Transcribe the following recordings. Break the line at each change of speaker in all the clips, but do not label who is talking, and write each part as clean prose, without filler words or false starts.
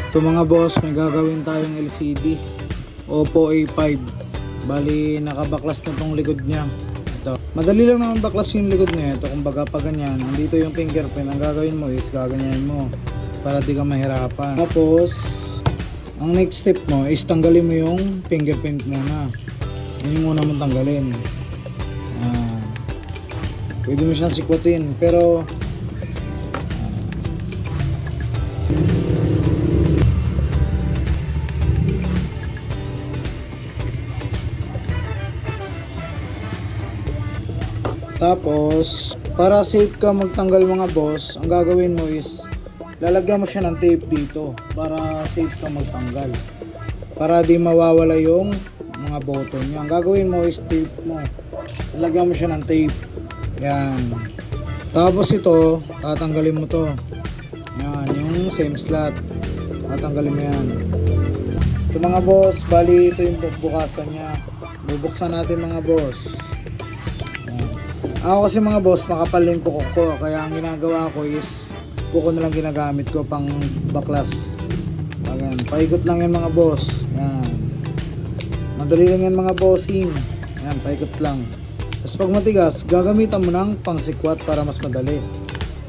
Ito mga boss, may gagawin tayong LCD Oppo A5. Bali nakabaklas na tong likod niya. Ito, madali lang naman baklas yung likod niya. Ito kumbaga pag ganyan, andito yung fingerprint. Ang gagawin mo is gaganyan mo para di ka mahirapan. Tapos ang next step mo is tanggalin mo yung fingerprint muna. Yun yung muna mong tanggalin. Pwede mo siyang sikwatin pero tapos, para safe ka magtanggal mga boss, ang gagawin mo is lalagyan mo siya ng tape dito para safe ka magtanggal. Para di mawawala yung mga button niya. Ang gagawin mo is tape mo. Lalagyan mo siya ng tape. Yan. Tapos ito, tatanggalin mo to. Yan, yung same slot. Tatanggalin mo yan. Ito mga boss, bali ito yung bukasan niya. Bubuksan natin mga boss. Ako kasi mga boss, makapal yung kuko ko. Kaya ang ginagawa ko is kuko na lang ginagamit ko pang baklas. Ayan, paikot lang yan mga boss. Yan. Madali lang yan mga bossing. Yan, paikot lang. Tapos pag matigas, gagamitan mo ng pang sikwat para mas madali.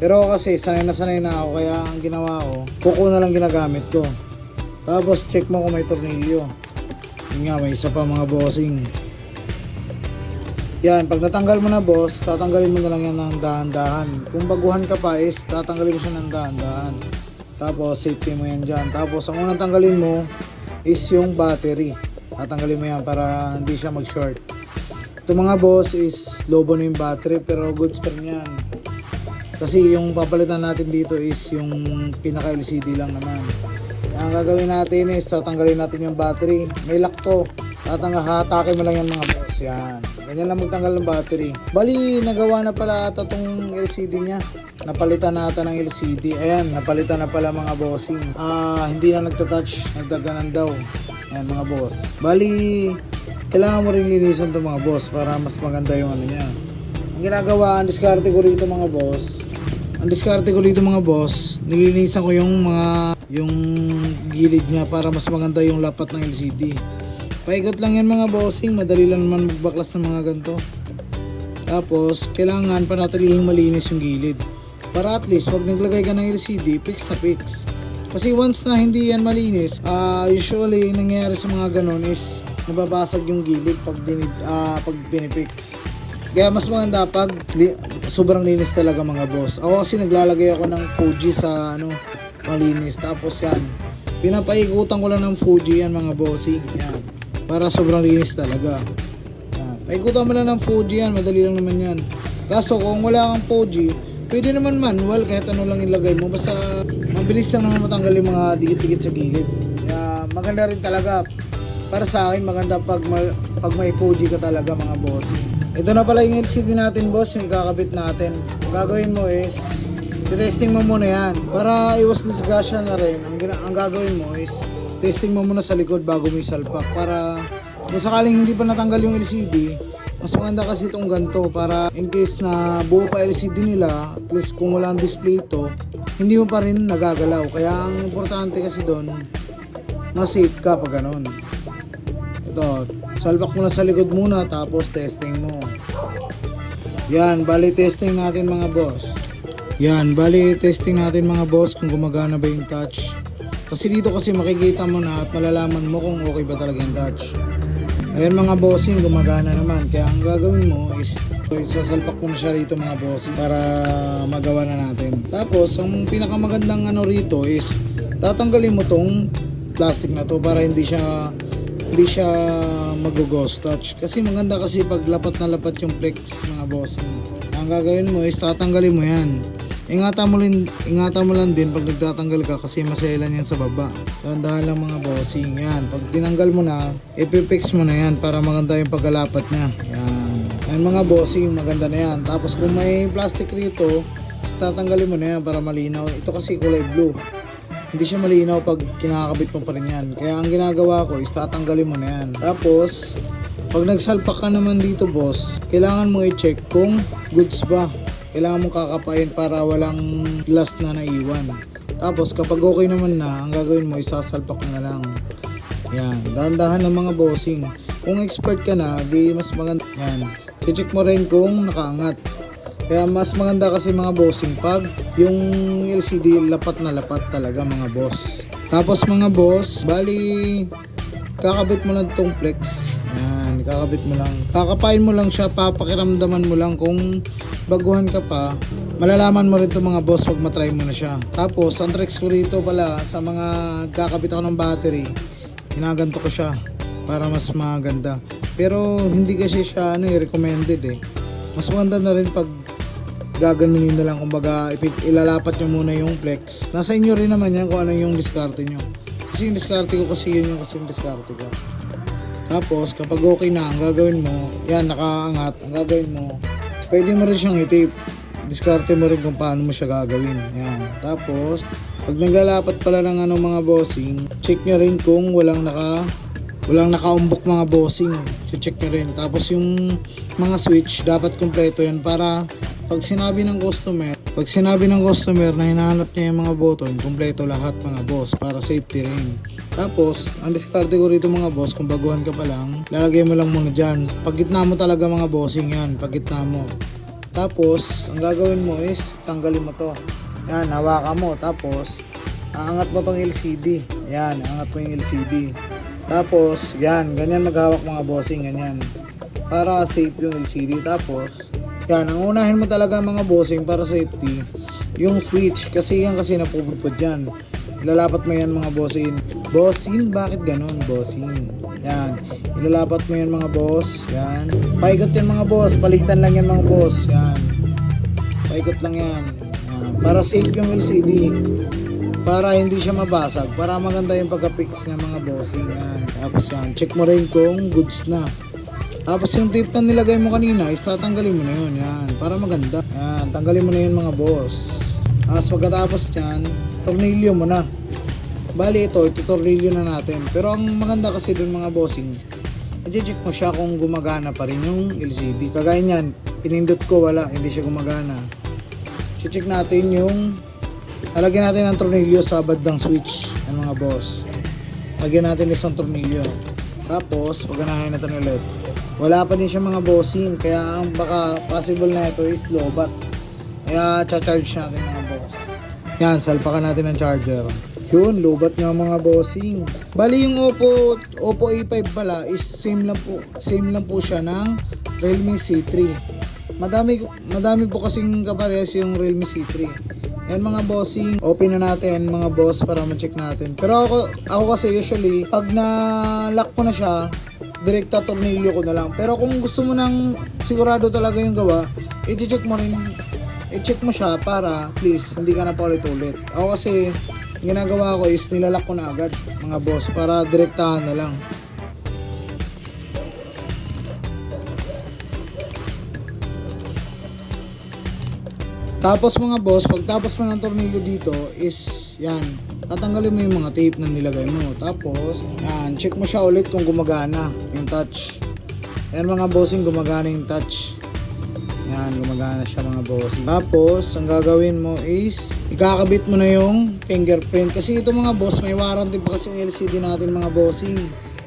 Pero kasi sanay na ako. Kaya ang ginawa ko, kuko na lang ginagamit ko. Tapos check mo kung may tornilyo. Yun nga, may isa pa mga bossing. Yan, pag natanggal mo na boss, tatanggalin mo na lang yan ng dahan-dahan. Kung baguhan ka pa is, tatanggalin mo siya ng dahan-dahan. Tapos, safety mo yan dyan. Tapos, ang unang tanggalin mo is yung battery. Tatanggalin mo yan para hindi siya mag-short. Ito mga boss is, lobo na yung battery pero goods pa rin yan. Kasi yung papalitan natin dito is yung pinaka-LCD lang naman. Ang gagawin natin is, tatanggalin natin yung battery. May lock to. Hatake mo lang yan mga boss. Yan. Ganyan lang magtanggal ng battery. Bali, nagawa na pala ata tong LCD niya. Napalitan na ata ng LCD. Ayan, napalitan na pala mga bossing. Hindi na nagtatouch. Nagdaganan daw. Ayan mga boss. Bali, kailangan mo rin linisan to mga boss para mas maganda yung ano niya. Ang ginagawa, ang diskarte ko rito mga boss. Nilinisan ko yung gilid niya para mas maganda yung lapat ng LCD. Paikot lang yan mga bossing, madali lang naman magbaklas ng mga ganito. Tapos, kailangan panatilihing malinis yung gilid. Para at least, pag naglagay ka ng LCD, fix na fix. Kasi once na hindi yan malinis, usually, nangyayari sa mga ganon is, nababasag yung gilid pag pinipix. Kaya mas maganda pag sobrang linis talaga mga boss. Ako kasi naglalagay ako ng Fuji sa malinis. Tapos yan, pinapaikutan ko lang ng Fuji yan mga bossing. Yan. Para sobrang linis talaga. Yan. Paikutan mo lang ng Fuji yan. Madali lang naman yan. Kaso kung wala kang Fuji, pwede naman manual kahit ano lang ilagay mo. Basta mabilis lang naman matanggal yung mga dikit-dikit sa gilid. Kaya maganda rin talaga. Para sa akin maganda pag may Fuji ka talaga mga boss. Ito na pala yung LCD natin boss. Yung ikakabit natin. Ang gagawin mo is testing mo muna yan. Para iwas disgrasya na rin. Ang gagawin mo is testing mo muna sa likod bago mo isalpak para kung sakaling hindi pa natanggal yung LCD, mas maganda kasi itong ganito para in case na buo pa LCD nila, at least kung walang display ito, hindi mo pa rin nagagalaw. Kaya ang importante kasi doon, na-safe ka pag ganun. Ito, salpak mo na sa likod muna tapos testing mo. Yan, bali testing natin mga boss. Kung gumagana ba yung touch. Kasi dito kasi makikita mo na at malalaman mo kung okay ba talaga yung touch. Ayan mga bossing, gumagana naman. Kaya ang gagawin mo is sasalpak mo na siya rito mga bossing para magawa na natin. Tapos ang pinakamagandang rito is tatanggalin mo tong plastic na to para hindi siya mag-ghost touch. Kasi maganda kasi pag lapat na lapat yung flex mga bossing. Ang gagawin mo is tatanggalin mo yan. Ingatan mo lang din pag nagtatanggal ka kasi maselan yan sa baba. Dahan-dahan lang mga bossing. Yan, pag tinanggal mo na, ipipix mo na yan para maganda yung pagkalapat niya. Yan. Yan mga bossing, maganda na yan. Tapos kung may plastic rito, tatanggalin mo na yan para malinaw. Ito kasi kulay blue. Hindi siya malinaw pag kinakabit mo pa rin yan. Kaya ang ginagawa ko is tatanggalin mo na yan. Tapos, pag nagsalpak ka naman dito boss, kailangan mo i-check kung goods ba. Kailangan mong kakapain para walang glass na naiwan. Tapos kapag okay naman na, ang gagawin mo isasalpak mo na lang. Yan, dahan-dahan ng mga bossing. Kung expert ka na, di mas maganda. Yan, check mo rin kung nakaangat. Kaya mas maganda kasi mga bossing pag yung LCD lapat na lapat talaga mga boss. Tapos mga boss, bali kakabit mo lang tong flex. Yan, kakabit mo lang. Kakapain mo lang siya, papakiramdaman mo lang kung baguhan ka pa. Malalaman mo rin to mga boss pag matry mo na siya. Tapos, ang tricks ko rito pala sa mga kakabit ako ng battery, ginaganto ko siya para mas maganda. Pero hindi kasi siya recommended eh. Mas maganda na rin pag gaganon na lang, kumbaga ilalapat nyo muna yung flex. Nasa inyo rin naman yan kung ano yung diskarte nyo. Kasi yung diskarte ko kasi yun yung kasi yung diskarte ko. Tapos kapag okay na, ang gagawin mo, yan nakaangat, ang gagawin mo, pwede mo rin siyang i-tape. Diskarte mo rin kung paano mo siya gagawin. Yan. Tapos pag naglalapat pala ng mga bossing, check nyo rin kung walang nakaumbok mga bossing. Check nyo rin. Tapos yung mga switch, dapat kompleto yan para pag sinabi ng customer na hinahanap niya yung mga button, kompleto lahat mga boss para safety rin. Tapos, ang diskarte ko rito mga boss, kung baguhan ka pa lang, lalagay mo lang muna dyan. Pag gitna mo talaga mga bossing yan, pag gitna mo. Tapos, ang gagawin mo is, tanggalin mo to. Yan, hawakan mo. Tapos, aangat mo tong LCD. Yan, aangat mo yung LCD. Tapos, yan, ganyan maghawak mga bossing, ganyan. Para safe yung LCD. Tapos, yan, ang unahin mo talaga mga bossing para safety, yung switch. Kasi yan kasi napupudpud yan. Ilalapat mo yan mga bossing. Bossing? Bakit ganun? Bossing. Yan. Ilalapat mo yan mga boss. Yan. Paikot yan mga boss. Palitan lang yan mga boss. Yan. Paikot lang yan. Yan. Para safe yung LCD. Para hindi siya mabasag. Para maganda yung pagka-fix ng mga bossing. Yan. Tapos yan. Check mo rin kung goods na. Tapos yung tape na nilagay mo kanina is tatanggalin mo na yun. Yan. Para maganda. Yan. Tanggalin mo na yun mga boss. Tapos pagkatapos yan, tornilyo mo na. Bali ito tornilyo na natin. Pero ang maganda kasi dun mga bossing, i-check mo siya kung gumagana pa rin yung LCD. Kagaya niyan, pinindot ko wala, hindi siya gumagana. I-check natin yung, lalagyan natin ng tornilyo sa bandang switch. Yan mga boss. Lagyan natin isang tornilyo. Tapos, paganahin natin ulit. Wala pa din siya mga bossing, kaya ang baka possible na ito is lobat. Kaya cha-charge natin mga boss. Yan, salpakan natin ang charger. Yun, lobat nga mga bossing. Bali yung Oppo A5 pala is same lang po siya ng Realme C3. Madami po kasing kaparehas yung Realme C3. Yan mga bossing, open na natin mga boss para ma-check natin. Pero ako kasi usually, pag na-lock ko na siya, direkta tornilyo ko na lang. Pero kung gusto mo nang sigurado talaga yung gawa, i-check mo siya para at least hindi ka na paulit-ulit. Ako kasi ginagawa ko is nilalak ko na agad mga boss para direktahan na lang. Tapos mga boss, pagtapos mo ng tornilyo dito is yan, tatanggalin mo yung mga tape na nilagay mo. Tapos yan, check mo siya ulit kung gumagana yung touch. Yan mga bossing, gumagana yung touch. Yan, gumagana siya mga bossing. Tapos, ang gagawin mo is ikakabit mo na yung fingerprint. Kasi ito mga boss, may warranty pa kasi yung LCD natin mga bossing.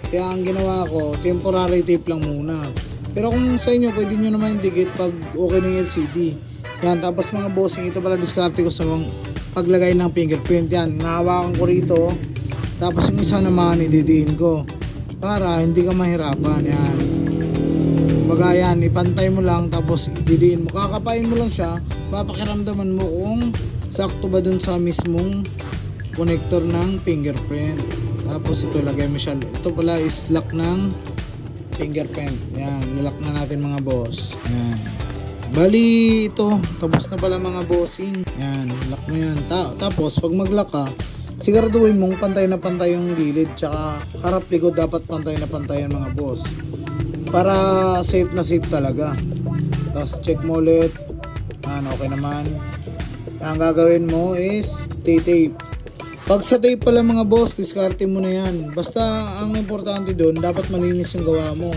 Kaya ang ginawa ko, temporary tape lang muna. Pero kung sa inyo, pwede nyo naman dikit pag okay na yung LCD. Yan, tapos mga bossing, ito pala diskarte ko sa paglagay ng fingerprint. Yan, nahawakan ko rito. Tapos yung isa naman, ididiin ko. Para hindi ka mahirapan. Yan. Baga yan, ipantay mo lang tapos ididiin mo. Kakapain mo lang siya, papakiramdaman mo kung sakto ba dun sa mismong connector ng fingerprint. Tapos ito, lagay mo siya. Ito pala is lock ng fingerprint. Yan, nilock na natin mga boss. Yan. Bali ito, tapos na pala mga bossing. Yan, lock mo yan. Tapos pag mag-lock ka, siguraduhin mong pantay na pantay yung gilid, tsaka harap likod dapat pantay na pantay yan mga boss. Para safe na safe talaga. Tapos check mo ulit. Yan, okay naman. Ang gagawin mo is tape. Pag sa tape pala mga boss, diskarte mo na yan. Basta ang importante doon, dapat malinis yung gawa mo.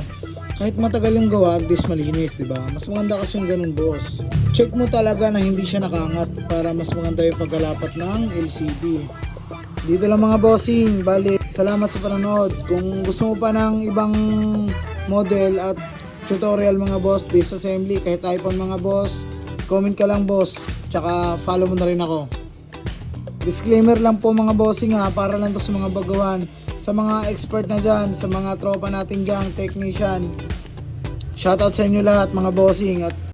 kahit matagal yung gawa, at least malinis, di ba? Mas maganda kasi yung ganun, boss. Check mo talaga na hindi siya nakaangat para mas maganda yung pagkalapat ng LCD. Dito lang mga bossing, bali, salamat sa panonood. Kung gusto mo pa ng ibang model at tutorial mga boss, disassembly, kahit iPhone mga boss, comment ka lang boss, tsaka follow mo na rin ako. Disclaimer lang po mga bossing ha, para lang to sa mga bagawan, sa mga expert na dyan, sa mga tropa natin gang, technician. Shoutout sa inyo lahat mga bossing, at